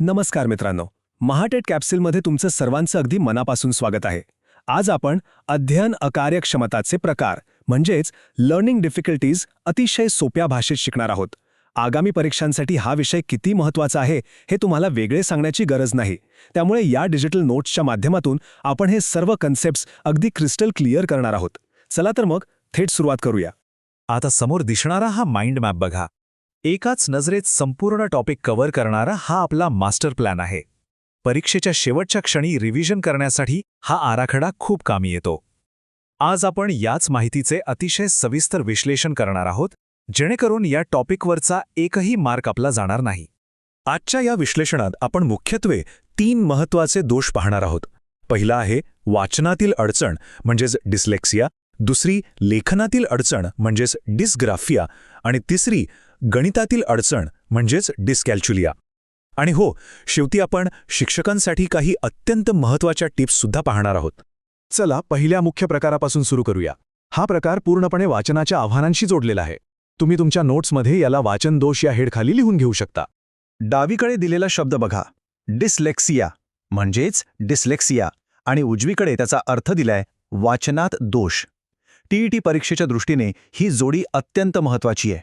नमस्कार मित्रांनो, महाटेट कॅप्सूलमध्ये तुमचं सर्वांचं अगदी मनापासून स्वागत आहे. आज आपण अध्ययन अकार्यक्षमताचे प्रकार म्हणजेच लर्निंग डिफिकल्टीज अतिशय सोप्या भाषेत शिकणार आहोत. आगामी परीक्षांसाठी हा विषय किती महत्त्वाचा आहे हे तुम्हाला वेगळे सांगण्याची गरज नाही. त्यामुळे या डिजिटल नोट्सच्या माध्यमातून आपण हे सर्व कन्सेप्ट्स अगदी क्रिस्टल क्लिअर करणार आहोत. चला तर मग थेट सुरुवात करूया. आता समोर दिसणारा हा माइंड मॅप बघा. एकाच नजरेत संपूर्ण टॉपिक कव्हर करणारा हा आपला मास्टर प्लॅन आहे. परीक्षेच्या शेवटच्या क्षणी रिव्हिजन करण्यासाठी हा आराखडा खूप कामी येतो. आज आपण याच माहितीचे अतिशय सविस्तर विश्लेषण करणार आहोत, जेणेकरून या टॉपिकवरचा एकही मार्क आपला जाणार नाही. आजच्या या विश्लेषणात आपण मुख्यत्वे 3 महत्त्वाचे दोष पाहणार आहोत. पहिला आहे वाचनातील अडचण म्हणजेच डिस्लेक्सिया, दुसरी लेखनातील अडचण म्हणजेच डिस्ग्राफिया आणि तिसरी गणितातील अडचण म्हणजेच डिस्कॅल्क्युलिया. आणि हो, शेवटी आपण शिक्षकांसाठी काही अत्यंत महत्त्वाच्या टिप्ससुद्धा पाहणार आहोत. चला पहिल्या मुख्य प्रकारापासून सुरू करूया. हा प्रकार पूर्णपणे वाचनाच्या आव्हानांशी जोडलेला आहे. तुम्ही तुमच्या नोट्समध्ये याला वाचन दोष या हेडखाली लिहून घेऊ शकता. डावीकडे दिलेला शब्द बघा, डिस्लेक्सिया म्हणजेच डिस्लेक्सिया, आणि उजवीकडे त्याचा अर्थ दिलाय वाचनात दोष. टीईटी परीक्षेच्या दृष्टीने ही जोडी अत्यंत महत्त्वाची आहे.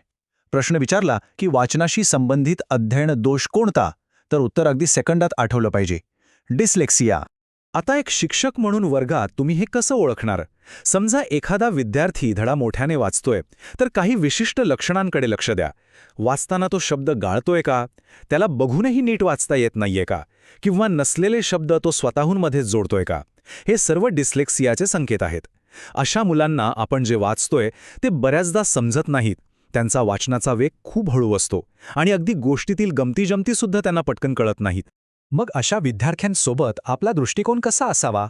प्रश्न विचारला की वाचनाशी संबंधित अध्ययन दोष कोणता, तर उत्तर अगदी सेकंदात आठवलं पाहिजे, डिस्लेक्सिया. आता एक शिक्षक म्हणून वर्गात तुम्ही हे कसं ओळखणार? समजा एखादा विद्यार्थी धडा मोठ्याने वाचतोय, तर काही विशिष्ट लक्षणांकडे लक्ष द्या. वाचताना तो शब्द गाळतोय का? त्याला बघूनही नीट वाचता येत नाहीये का? किंवा नसलेले शब्द तो स्वतःहून मध्येच जोडतोय का? हे सर्व डिस्लेक्सियाचे संकेत आहेत. अशा मुलांना आपण जे वाचतोय ते बऱ्याचदा समजत नाहीत. त्यांचा वाचनाचा वेग खूप हळू असतो आणि अगदी गोष्टीतील गमतीजमतीसुद्धा त्यांना पटकन कळत नाहीत. मग अशा विद्यार्थ्यांसोबत आपला दृष्टिकोन कसा असावा?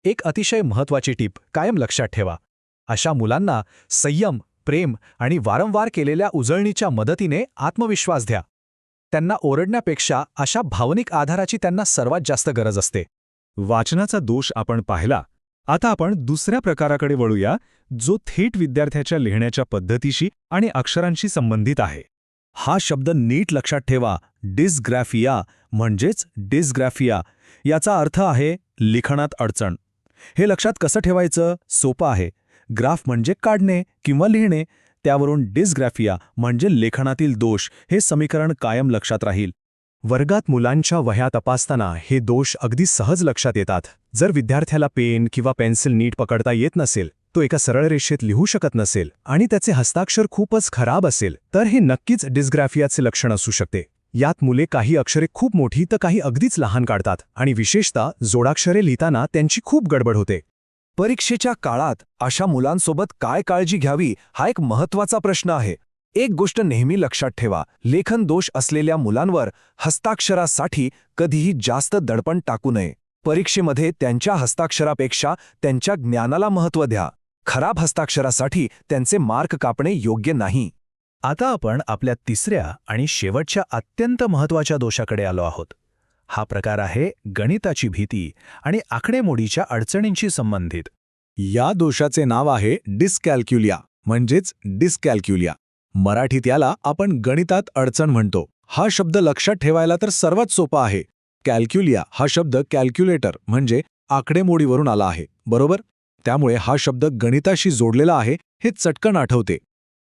एक अतिशय महत्त्वाची टीप कायम लक्षात ठेवा. अशा मुलांना संयम, प्रेम आणि वारंवार केलेल्या उजळणीच्या मदतीने आत्मविश्वास द्या. त्यांना ओरडण्यापेक्षा अशा भावनिक आधाराची त्यांना सर्वात जास्त गरज असते. वाचनाचा दोष आपण पाहिला. आता आपण दुसऱ्या प्रकाराकडे वळूया, जो थेट विद्यार्थ्याच्या लिहिण्याच्या पद्धतीशी आणि अक्षरांशी संबंधित आहे. हा शब्द नीट लक्षात ठेवा, डिस्ग्राफिया म्हणजेच डिस्ग्राफिया. याचा अर्थ आहे लिखाणात अडचण. हे लक्षात कसं ठेवायचं? सोपं आहे. ग्राफ म्हणजे काढणे किंवा लिहिणे, त्यावरून डिस्ग्राफिया म्हणजे लेखनातील दोष हे समीकरण कायम लक्षात राहील. वर्गात मुलांच्या वह्या तपासताना हे दोष अगदी सहज लक्षात येतात. जर विद्यार्थ्याला पेन किंवा पेन्सिल नीट पकडता येत नसेल, तो एका सरळ रेषेत लिहू शकत नसेल आणि त्याचे हस्ताक्षर खूपच खराब असेल, तर हे नक्कीच डिस्ग्राफियाचे लक्षण असू शकते. यात मुले काही अक्षरे खूप मोठी तर काही अगदीच लहान काढतात आणि विशेषतः जोडाक्षरे लिहिताना त्यांची खूप गडबड होते. परीक्षेच्या काळात अशा मुलांसोबत काय काळजी घ्यावी हा एक महत्त्वाचा प्रश्न आहे. एक गोष्ट नेहमी लक्षात ठेवा, लेखन दोष असलेल्या मुलांवर हस्ताक्षरासाठी कधीही जास्त दडपण टाकू नये. परीक्षेमध्ये त्यांच्या हस्ताक्षरापेक्षा त्यांच्या ज्ञानाला महत्त्व द्या. खराब हस्ताक्षरासाठी त्यांचे मार्क कापणे योग्य नाही. आता आपण आपल्या तिसऱ्या आणि शेवटच्या अत्यंत महत्त्वाच्या दोषाकडे आलो आहोत. हा प्रकार आहे गणिताची भीती आणि आकडेमोडीच्या अडचणींशी संबंधित. या दोषाचे नाव आहे डिस्कॅल्क्युलिया म्हणजेच डिस्कॅल्क्युलिया. मराठीत याला आपण गणितात अडचण म्हणतो. हा शब्द लक्षात ठेवायला तर सर्वात सोपा आहे. कॅल्क्युलिया हा शब्द कॅल्क्युलेटर म्हणजे आकडेमोडीवरून आला आहे, बरोबर? त्यामुळे हा शब्द गणिताशी जोडलेला आहे हे चटकन आठवते.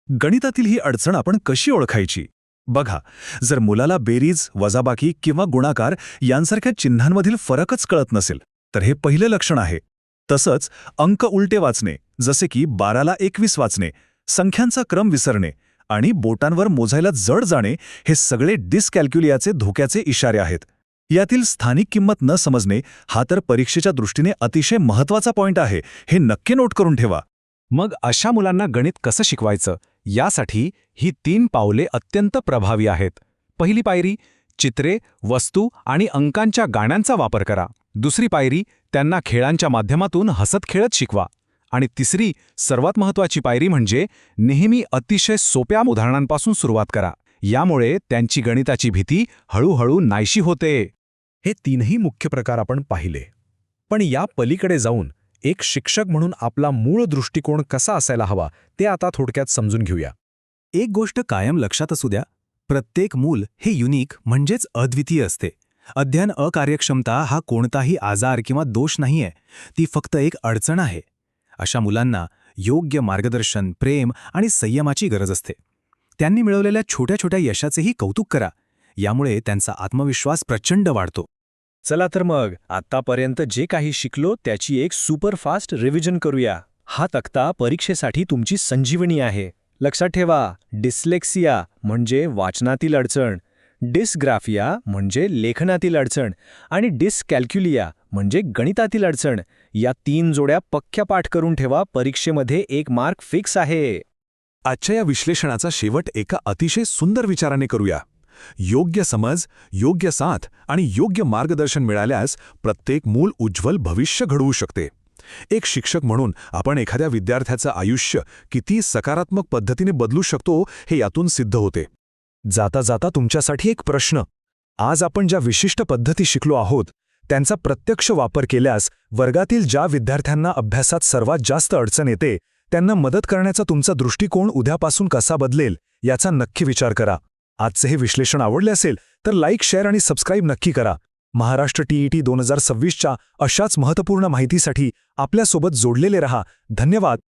गणितातील ही अडचण आपण कशी ओळखायची? बघा, जर मुलाला बेरीज, वजाबाकी किंवा गुणाकार यांसारख्या चिन्हांमधील फरकच कळत नसेल, तर हे पहिलं लक्षण आहे. तसंच अंक उलटे वाचणे, जसे की 12ला 21 वाचणे, संख्यांचा क्रम विसरणे आणि बोटांवर मोजायला जड जाणे, हे सगळे डिस्कॅल्क्युलियाचे धोक्याचे इशारे आहेत. यातील स्थानिक किंमत न समजणे हा तर परीक्षेच्या दृष्टीने अतिशय महत्त्वाचा पॉइंट आहे. हे नक्की नोट करून ठेवा. मग अशा मुलांना गणित कसं शिकवायचं? यासाठी ही 3 पावले अत्यंत प्रभावी आहेत. पहिली पायरी, चित्रे, वस्तू आणि अंकांच्या गाण्यांचा वापर करा. दुसरी पायरी, त्यांना खेळांच्या माध्यमातून हसत खेळत शिकवा. आणि तिसरी, सर्वात महत्त्वाची पायरी म्हणजे नेहमी अतिशय सोप्या उदाहरणांपासून सुरुवात करा. यामुळे त्यांची गणिताची भीती हळूहळू नाहीशी होते. हे 3ही मुख्य प्रकार आपण पाहिले. पण या पलीकडे जाऊन एक शिक्षक म्हणून आपला मूळ दृष्टिकोन कसा असायला हवा ते आता थोडक्यात समजून घेऊया. एक गोष्ट कायम लक्षात असू द्या, प्रत्येक मूल हे युनिक म्हणजेच अद्वितीय असते. अध्ययन अकार्यक्षमता हा कोणताही आजार किंवा दोष नाहीये, ती फक्त एक अडचण आहे. अशा मुलांना योग्य मार्गदर्शन, प्रेम आणि संयमाची गरज असते. त्यांनी मिळवलेल्या छोट्या छोट्या यशाचेही कौतुक करा. यामुळे त्यांचा आत्मविश्वास प्रचंड वाढतो. चला तर मग आत्तापर्यंत जे काही शिकलो त्याची एक सुपरफास्ट रिव्हिजन करूया. हा तक्ता परीक्षेसाठी तुमची संजीवनी आहे. लक्षात ठेवा, डिस्लेक्सिया म्हणजे वाचनातील अडचण, डिस्ग्राफिया म्हणजे लेखनातील अडचण आणि डिस्कॅल्क्युलिया म्हणजे गणितातील अडचण. या 3 जोड्या पक्क्या पाठ करून ठेवा. परीक्षेमध्ये 1 मार्क फिक्स आहे. आजच्या या विश्लेषणाचा शेवट एका अतिशय सुंदर विचाराने करूया. योग्य समज, योग्य साथ आणि योग्य मार्गदर्शन मिळाल्यास प्रत्येक मूल उज्ज्वल भविष्य घडवू शकते. एक शिक्षक म्हणून आपण एखाद्या विद्यार्थ्याचं आयुष्य किती सकारात्मक पद्धतीने बदलू शकतो हे यातून सिद्ध होते. जाता जाता तुमच्यासाठी एक प्रश्न. आज आपण ज्या विशिष्ट पद्धती शिकलो आहोत त्यांचा प्रत्यक्ष वापर केल्यास वर्गातील ज्या विद्यार्थ्यांना अभ्यासात सर्वात जास्त अडचण येते त्यांना मदत करण्याचा तुमचा दृष्टिकोन उद्यापासून कसा बदलेल याचा नक्की विचार करा. आजचे हे विश्लेषण आवडले असेल तर लाईक, शेअर आणि सबस्क्राईब नक्की करा. महाराष्ट्र TET 2026च्या अशाच महत्त्वपूर्ण माहितीसाठी आपल्यासोबत जोडलेले रहा. धन्यवाद.